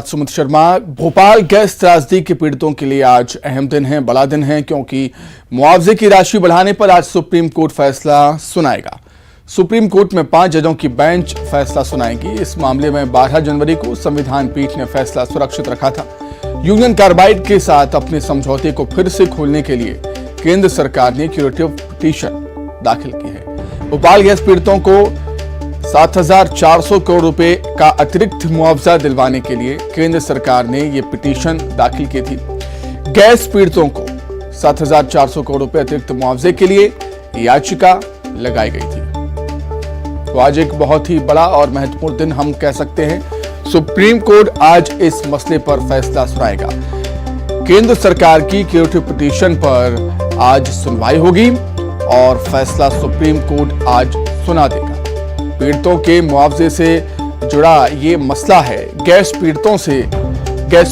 Sumit Sharma, Bhopal gas त्रासदी के पीड़ितों के लिए आज अहम दिन है, बड़ा दिन है, क्योंकि मुआवजे की राशि बढ़ाने पर आज सुप्रीम कोर्ट फैसला सुनाएगा। सुप्रीम कोर्ट में 5 जजों की बेंच फैसला सुनाएगी। इस मामले में 12 जनवरी को संविधान पीठ ने फैसला सुरक्षित रखा था। यूनियन कार्बाइड के साथ अपने समझौते को फिर से खोलने के लिए केंद्र सरकार ने क्यूरेटिव पिटीशन दाखिल की है। भोपाल गैस पीड़ितों को 7,400 करोड़ रुपए का अतिरिक्त मुआवजा दिलवाने के लिए केंद्र सरकार ने यह पिटीशन दाखिल की थी। गैस पीड़ितों को 7,400 करोड़ रुपए अतिरिक्त मुआवजे के लिए याचिका लगाई गई थी। तो आज एक बहुत ही बड़ा और महत्वपूर्ण दिन हम कह सकते हैं। सुप्रीम कोर्ट आज इस मसले पर फैसला सुनाएगा। केंद्र सरकार की क्यूरेटिव पिटीशन पर आज सुनवाई होगी और फैसला सुप्रीम कोर्ट आज सुना देगा। पीड़ितों के मुआवजे से जुड़ा ये मसला है। गैस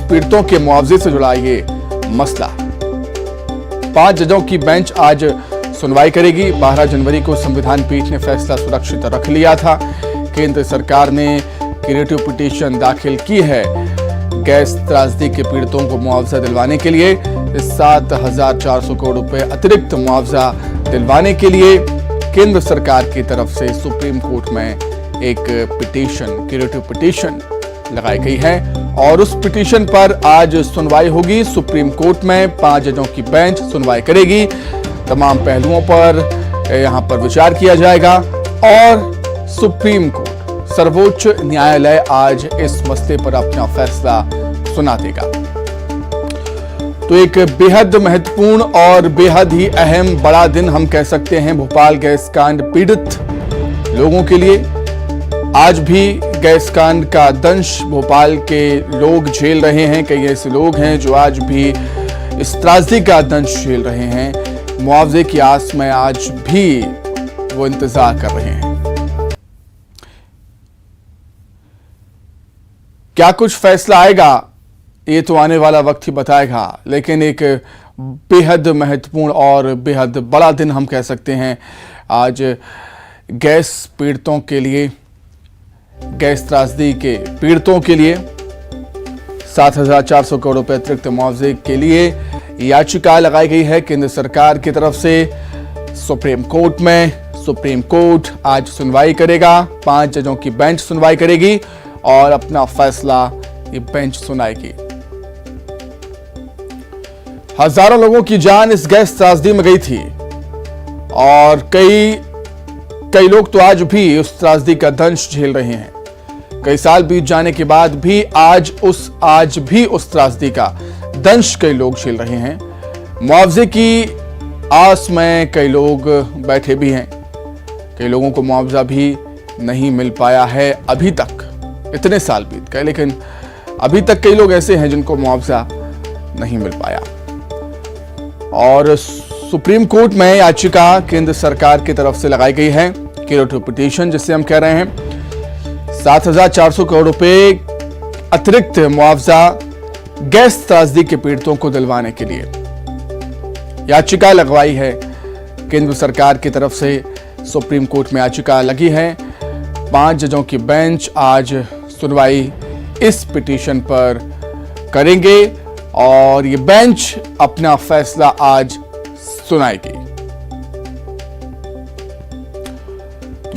पीड़ितों के मुआवजे से जुड़ा ये मसला है। 5 जजों की बेंच आज सुनवाई करेगी। 12 जनवरी को संविधान पीठ ने फैसला सुरक्षित रख लिया था। केंद्र सरकार ने क्यूरेटिव पिटीशन दाखिल की है। गैस त्रासदी के पीड़ितों को मुआवजा दिलवाने के लिए 7,400 करोड़ रुपए अतिरिक्त मुआवजा दिलवाने के लिए केंद्र सरकार की तरफ से सुप्रीम कोर्ट में एक पिटीशन, क्यूरेटिव पिटीशन लगाई गई है और उस पिटीशन पर आज सुनवाई होगी। सुप्रीम कोर्ट में 5 जजों की बेंच सुनवाई करेगी। तमाम पहलुओं पर यहां पर विचार किया जाएगा और सुप्रीम कोर्ट, सर्वोच्च न्यायालय आज इस मसले पर अपना फैसला सुना देगा। तो एक बेहद महत्वपूर्ण और बेहद ही अहम बड़ा दिन हम कह सकते हैं भोपाल गैस कांड पीड़ित लोगों के लिए। आज भी गैस कांड का दंश भोपाल के लोग झेल रहे हैं। कई ऐसे लोग हैं जो आज भी इस त्रासदी का दंश झेल रहे हैं। मुआवजे की आस में आज भी वो इंतजार कर रहे हैं। क्या कुछ फैसला आएगा ये तो आने वाला वक्त ही बताएगा, लेकिन एक बेहद महत्वपूर्ण और बेहद बड़ा दिन हम कह सकते हैं आज गैस पीड़ितों के लिए, गैस त्रासदी के पीड़ितों के लिए 7,400 करोड़ रुपए अतिरिक्त मुआवजे के लिए याचिका लगाई गई है केंद्र सरकार की तरफ से सुप्रीम कोर्ट में। सुप्रीम कोर्ट आज सुनवाई करेगा। 5 जजों की बेंच सुनवाई करेगी और अपना फैसला ये बेंच सुनाएगी। हजारों लोगों की जान इस गैस त्रासदी में गई थी और कई लोग तो आज भी उस त्रासदी का दंश झेल रहे हैं। कई साल बीत जाने के बाद भी आज भी उस त्रासदी का दंश कई लोग झेल रहे हैं। मुआवजे की आस में कई लोग बैठे भी हैं। कई लोगों को मुआवजा भी नहीं मिल पाया है अभी तक। इतने साल बीत गए लेकिन अभी तक कई लोग ऐसे हैं जिनको मुआवजा नहीं मिल पाया। और सुप्रीम कोर्ट में याचिका केंद्र सरकार की तरफ से लगाई गई है, क्यूरेटिव पिटीशन जिसे हम कह रहे हैं। 7,400 करोड़ रुपए अतिरिक्त मुआवजा गैस त्रासदी के पीड़ितों को दिलवाने के लिए याचिका लगवाई है केंद्र सरकार की तरफ से। सुप्रीम कोर्ट में याचिका लगी है। 5 जजों की बेंच आज सुनवाई इस पिटीशन पर करेंगे और ये बेंच अपना फैसला आज सुनाएगी।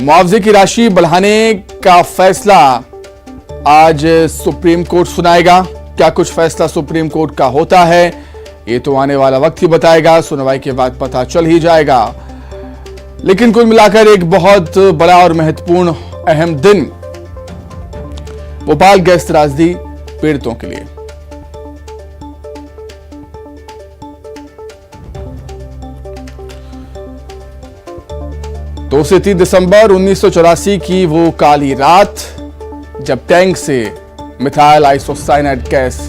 मुआवजे की राशि बढ़ाने का फैसला आज सुप्रीम कोर्ट सुनाएगा। क्या कुछ फैसला सुप्रीम कोर्ट का होता है ये तो आने वाला वक्त ही बताएगा। सुनवाई के बाद पता चल ही जाएगा। लेकिन कुल मिलाकर एक बहुत बड़ा और महत्वपूर्ण अहम दिन भोपाल गैस त्रासदी पीड़ितों के लिए। 2 से 3 दिसंबर 1984 की वो काली रात जब टैंक से मिथाइल आइसोसाइनाइड गैस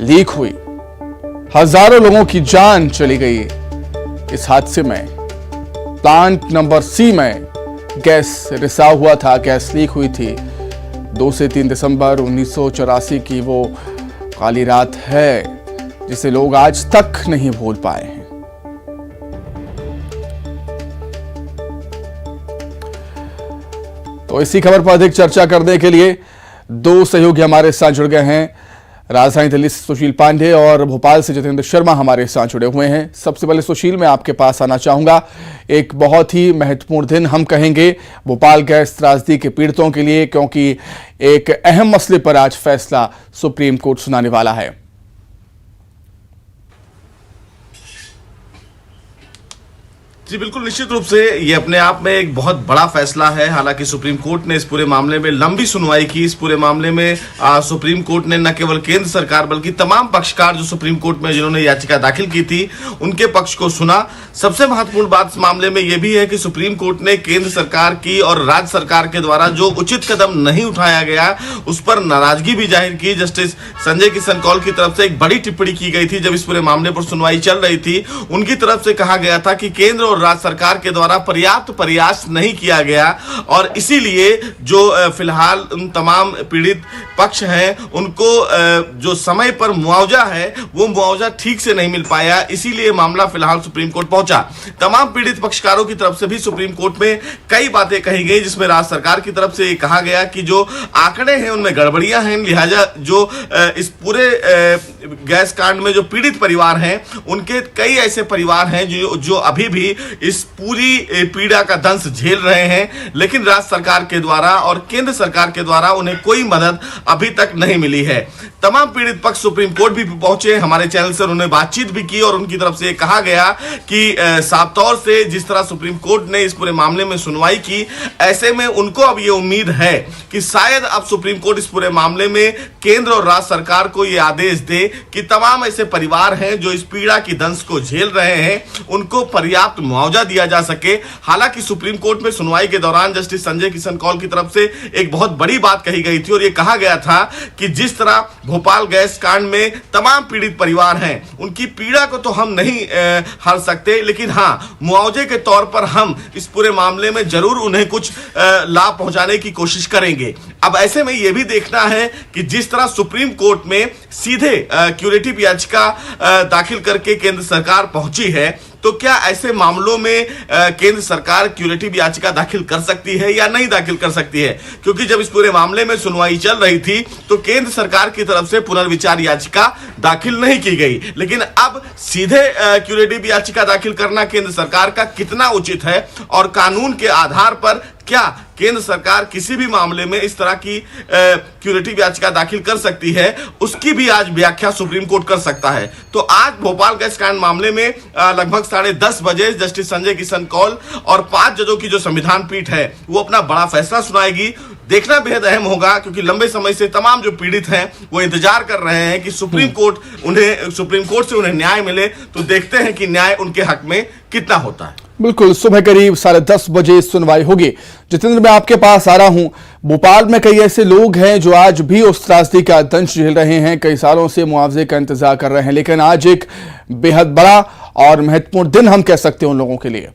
लीक हुई, हजारों लोगों की जान चली गई। इस हादसे में प्लांट नंबर C में गैस रिसाव हुआ था, गैस लीक हुई थी। 2 से 3 दिसंबर 1984 की वो काली रात है जिसे लोग आज तक नहीं भूल पाए हैं। तो इसी खबर पर अधिक चर्चा करने के लिए दो सहयोगी हमारे साथ जुड़ गए हैं। राजधानी दिल्ली से सुशील पांडे और भोपाल से जितेंद्र शर्मा हमारे साथ जुड़े हुए हैं। सबसे पहले सुशील, मैं आपके पास आना चाहूंगा। एक बहुत ही महत्वपूर्ण दिन हम कहेंगे भोपाल गैस त्रासदी के पीड़ितों के लिए, क्योंकि एक अहम मसले पर आज फैसला सुप्रीम कोर्ट सुनाने वाला है। जी बिल्कुल, निश्चित रूप से ये अपने आप में एक बहुत बड़ा फैसला है। हालांकि सुप्रीम कोर्ट ने इस पूरे मामले में लंबी सुनवाई की। इस पूरे मामले में सुप्रीम कोर्ट ने न केवल केंद्र सरकार बल्कि तमाम पक्षकार जो सुप्रीम कोर्ट में जिन्होंने याचिका दाखिल की थी उनके पक्ष को सुना। सबसे महत्वपूर्ण बात इस मामले में यह भी है कि सुप्रीम कोर्ट ने केंद्र सरकार की और राज्य सरकार के द्वारा जो उचित कदम नहीं उठाया गया उस पर नाराजगी भी जाहिर की। जस्टिस संजय किशन कौल की तरफ से एक बड़ी टिप्पणी की गई थी। जब इस पूरे मामले पर सुनवाई चल रही थी, उनकी तरफ से कहा गया था कि केंद्र और राज्य सरकार के द्वारा पर्याप्त प्रयास नहीं किया गया और इसीलिए जो फिलहाल तमाम पीड़ित पक्ष हैं उनको जो समय पर मुआवजा है वो मुआवजा ठीक से नहीं मिल पाया। इसीलिए मामला फिलहाल सुप्रीम कोर्ट पहुंचा। तमाम पीड़ित पक्षकारों की तरफ से भी सुप्रीम कोर्ट में कई बातें कही गई, जिसमें राज्य सरकार की तरफ से कहा गया कि जो आंकड़े हैं उनमें गड़बड़ियां हैं, लिहाजा जो इस पूरे गैस कांड में जो पीड़ित परिवार हैं उनके कई ऐसे परिवार हैं जो अभी भी इस पूरी पीड़ा का दंश झेल रहे हैं, लेकिन राज्य सरकार के द्वारा और केंद्र सरकार के द्वारा उन्हें कोई मदद अभी तक नहीं मिली है। तमाम पीड़ित पक्ष सुप्रीम कोर्ट भी पहुंचे, हमारे चैनल से उन्होंने बातचीत भी की और उनकी तरफ से कहा गया कि साफ तौर से जिस तरह सुप्रीम कोर्ट ने इस पूरे मामले में सुनवाई की, ऐसे में उनको अब ये उम्मीद है कि शायद अब सुप्रीम कोर्ट इस पूरे मामले में केंद्र और राज्य सरकार को ये आदेश दे कि तमाम ऐसे परिवार हैं जो इस पीड़ा की दंश को झेल रहे हैं उनको पर्याप्त मुआवजा दिया जा सके। हालांकि सुप्रीम कोर्ट में सुनवाई के दौरान जस्टिस संजय किशन कौल की तरफ से एक बहुत बड़ी बात कही गई थी और यह कहा गया था कि जिस तरह भोपाल गैस कांड में तमाम पीड़ित परिवार हैं उनकी पीड़ा को तो हम नहीं हर सकते, लेकिन हाँ मुआवजे के तौर पर हम इस पूरे मामले में जरूर उन्हें कुछ लाभ पहुंचाने की कोशिश करेंगे। अब ऐसे में यह भी देखना है कि जिस तरह सुप्रीम कोर्ट में सीधे क्यूरेटिव याचिका दाखिल करके केंद्र सरकार पहुंची है, तो क्या ऐसे मामलों में केंद्र सरकार क्यूरेटिव याचिका दाखिल कर सकती है या नहीं दाखिल कर सकती है? क्योंकि जब इस पूरे मामले में सुनवाई चल रही थी तो केंद्र सरकार की तरफ से पुनर्विचार याचिका दाखिल नहीं की गई, लेकिन अब सीधे क्यूरेटिव याचिका दाखिल करना केंद्र सरकार का कितना उचित है और कानून के आधार पर क्या केंद्र सरकार किसी भी मामले में इस तरह की क्यूरेटिव याचिका दाखिल कर सकती है, उसकी भी आज व्याख्या सुप्रीम कोर्ट कर सकता है। तो आज भोपाल गैस कांड मामले में लगभग 10:30 बजे जस्टिस संजय किशन कौल और 5 जजों की जो संविधान पीठ है वो अपना बड़ा फैसला सुनाएगी। देखना बेहद अहम होगा क्योंकि लंबे समय से तमाम जो पीड़ित हैं वो इंतजार कर रहे हैं कि सुप्रीम कोर्ट से उन्हें न्याय मिले। तो देखते हैं कि न्याय उनके हक में कितना होता है। बिल्कुल, सुबह करीब 10:30 बजे सुनवाई होगी। जितेंद्र, मैं आपके पास आ रहा हूं। भोपाल में कई ऐसे लोग हैं जो आज भी उस त्रासदी का दंश झेल रहे हैं, कई सालों से मुआवजे का इंतजार कर रहे हैं, लेकिन आज एक बेहद बड़ा और महत्वपूर्ण दिन हम कह सकते हैं उन लोगों के लिए।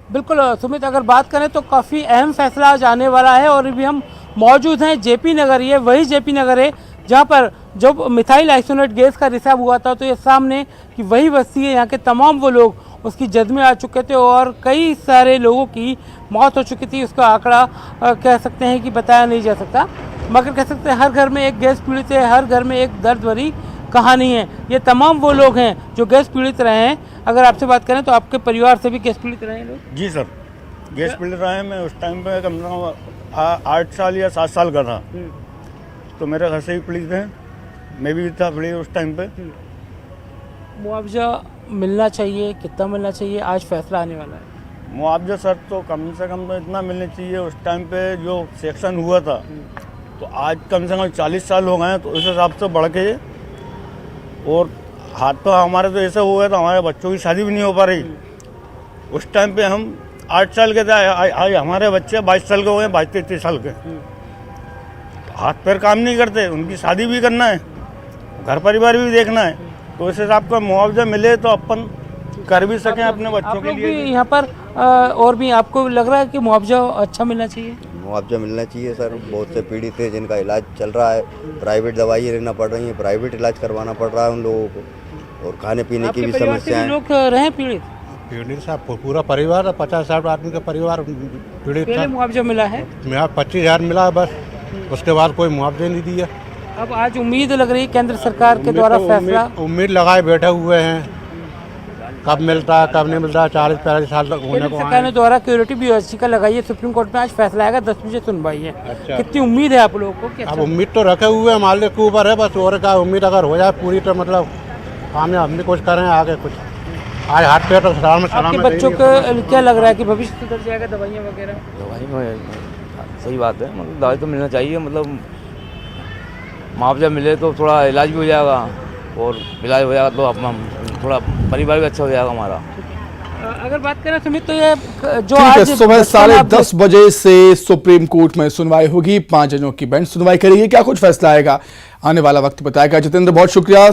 बिल्कुल सुमित, अगर बात करें तो काफ़ी अहम फैसला आज आने वाला है और अभी हम मौजूद हैं जेपी नगर। ये वही जेपी नगर है जहाँ पर जब मिथाइल आइसोनेट गैस का रिसाव हुआ था तो ये सामने कि वही बस्ती है, यहाँ के तमाम वो लोग उसकी जद में आ चुके थे और कई सारे लोगों की मौत हो चुकी थी। उसका आंकड़ा कह सकते हैं कि बताया नहीं जा सकता, मगर कह सकते हैं हर घर में एक गैस पीड़ित है, हर घर में एक दर्द भरी कहानी है। ये तमाम वो लोग हैं जो गैस पीड़ित रहे हैं। अगर आपसे बात करें तो आपके परिवार से भी गैस पीड़ित रहे हैं लोग? जी सर, गैस पीड़ित रहे हैं। मैं उस टाइम पे कम से कम 8 साल या 7 साल का था, तो मेरे घर से भी पीड़ित हैं, मैं भी था पीड़ित उस टाइम पे। मुआवजा मिलना चाहिए, कितना मिलना चाहिए? आज फैसला आने वाला है। मुआवजा सर तो कम से कम तो इतना मिलना चाहिए। उस टाइम पे जो सेक्शन हुआ था तो आज कम से कम 40 साल हो गए हैं, तो उस हिसाब से बढ़ के और हाथ तो हमारे तो ऐसा हुआ था, हमारे बच्चों की शादी भी नहीं हो पा रही। उस टाइम पे हम 8 साल के थे, आज हमारे बच्चे 22 साल के हो गए, 22-23 साल के। हाथ पैर काम नहीं करते, उनकी शादी भी करना है, घर परिवार भी देखना है, तो इस हिसाब का मुआवजा मिले तो अपन कर भी सकें अपने बच्चों के लिए। यहाँ पर और भी आपको लग रहा है कि मुआवजा अच्छा मिलना चाहिए? मुआवजा मिलना चाहिए सर। बहुत से पीड़ित हैं जिनका इलाज चल रहा है, प्राइवेट दवाइयाँ लेना पड़ रही है, प्राइवेट इलाज करवाना पड़ रहा है उन लोगों को, और खाने पीने की भी समस्या है। लोग रहे पीड़ित? पीड़ित साहब पूरा परिवार 50-60 आदमी का परिवार पीड़ित पहले था। मुआवजा मिला है, यहाँ 25,000 मिला है बस, उसके बाद कोई मुआवजे नहीं दिया। अब आज उम्मीद लग रही है केंद्र सरकार के द्वारा फैसला। उम्मीद लगाए बैठे हुए हैं, कब मिलता है कब नहीं मिलता है। 40-45 साल तक होने केंद्र को सरकार आए ने हैं। द्वारा क्यूरेटिव याचिका लगाई है सुप्रीम कोर्ट में, आज फैसला आएगा, 10 बजे सुनवाई है। अच्छा। कितनी उम्मीद है आप लोगों को कि अब अच्छा उम्मीद तो रखे हुए हैं, मालिक के ऊपर है बस, और क्या उम्मीद अगर हो जाए पूरी तो मतलब कामयाब हम भी कुछ करें आगे कुछ। आज हाथ पैर तो सलामत आपके सलामत बच्चों को क्या लग रहा है कि भविष्य सुधर जाएगा, दवाइयाँ वगैरह? दवाई में सही बात है, मतलब दवाई तो मिलना चाहिए, मतलब मुआवजा मिले तो थोड़ा इलाज भी हो जाएगा, और इलाज हो जाएगा तो अपना थोड़ा परिवार भी अच्छा हो जाएगा हमारा। अगर बात करें सुमित तो ये जो ठीक है, आज सुबह बचपन आप 10:30 बजे से सुप्रीम कोर्ट में सुनवाई होगी। 5 जजों की बेंच सुनवाई करेगी। क्या कुछ फैसला आएगा, आने वाला वक्त बताएगा। जितेंद्र, बहुत शुक्रिया।